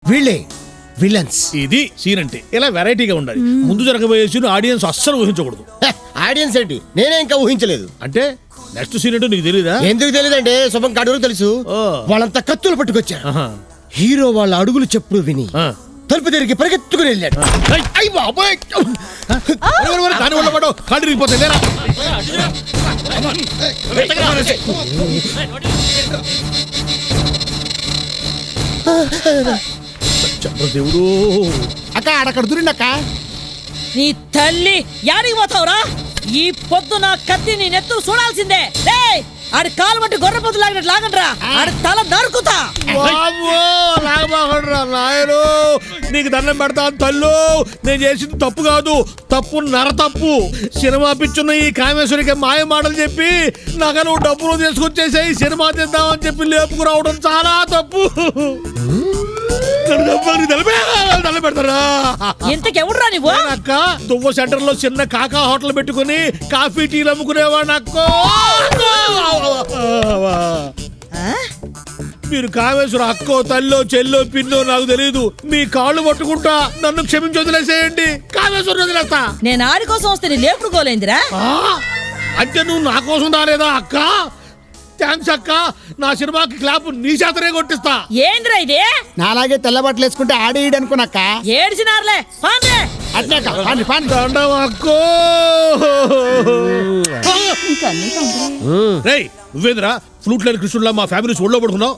వీళ్ళే విలన్స్. ఇది సీన్ అంటే ఇలా వెరైటీగా ఉండాలి. ముందు జరగబోయే సీన్ ఆడియన్స్ అస్సలు ఊహించకూడదు. ఆడియన్స్ ఏంటి, నేనే ఇంకా ఊహించలేదు. అంటే నెక్స్ట్ సీన్ ఏంటో నీకు తెలీదా? ఎందుకు తెలియదంటే శుభం కడుగులు తెలుసు. ఓ. వాళ్ళంతా కత్తులు పట్టుకొచ్చారు. ఆహా. హీరో వాళ్ళ అడుగులు చెప్పుడు విని ఆ. తలుపు తిరిగి పరిగెత్తుకుని వెళ్ళాడు. ఏయ్, అయ్ బాబోయ్. దాని వల్ల పడవు, కాళ్ళు విరిగిపోతాయి. లేరా? చంద్రదేవుడు. అక్క ఆడక్కడ దూరిండక్క. నీ తల్లి యాడికి పోతావురా? ఈ పొద్దు నా కత్తి నీ నెత్తు చూడాల్సిందే. ఆడి కాలు బట్టి గొర్రె పొద్దు లాగినట్టు లాగండ్రా, ఆడి తల నరుకుతా. నాయను నీకు దండం పెడతాను తల్లు. నేను చేసింది తప్పు కాదు, తప్పు నర తప్పు. సినిమా పిచ్చున్న ఈ కామేశ్వరికి మాయ మాటలు చెప్పి నగలు డబ్బులు తీసుకొచ్చేసాయి. సినిమా తీద్దామని చెప్పి లేపుకురావడం చాలా తప్పు. ఇంతకెవడురా నువ్వు? అక్క దువ్వ సెంటర్ లో చిన్న కాకా హోటల్ పెట్టుకుని కాఫీ టీలు అమ్ముకునేవాడు అక్క. మీరు కామేశ్వర అక్కో తల్లో చెల్లో పిన్నో నాకు తెలియదు. మీ కాళ్ళు పట్టుకుంటా, నన్ను క్షమించి వదిలేసేయండి. కామేశ్వర వదిలేస్తా. నేను ఆడి కోసం వస్తే నీ లేపుకోలేందిరా? అంటే నువ్వు నా కోసం రాలేదా అక్క? థ్యాంక్స్ అక్క. నా సినిమాకి క్లాప్ నీ చేతనే కొట్టిస్తా. ఏంద్రా ఇది? నాలాగే తెల్ల బట్టలు వేసుకుంటే ఆడేయడు అనుకున్నాక. ఏడ్చినారులే పాండ్రే. దండం అక్కో. రేయ్ నువ్వేంద్రా ఫ్లూట్ లేని కృష్ణుడిలా మా ఫ్యామిలీ ఒళ్ళో పడుకున్నావు?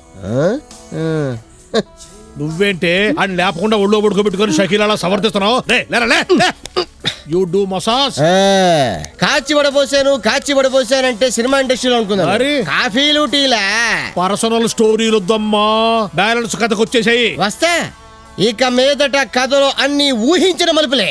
నువ్వేంటే అని లేపకుండా ఒళ్ళో పడుకోబెట్టుకొని షకీలా సమర్థిస్తున్నావు? You do massage. కాచి పడబోసానంటే సినిమా ఇండస్ట్రీలో అనుకున్నా. మరి? కాఫీలు టీలా పర్సనల్ స్టోరీలు వద్దమ్మా, బ్యాలెన్స్ కథకు వచ్చేసాయి. వస్తా. ఇక మీదట కథలో అన్ని ఊహించిన మలుపులే.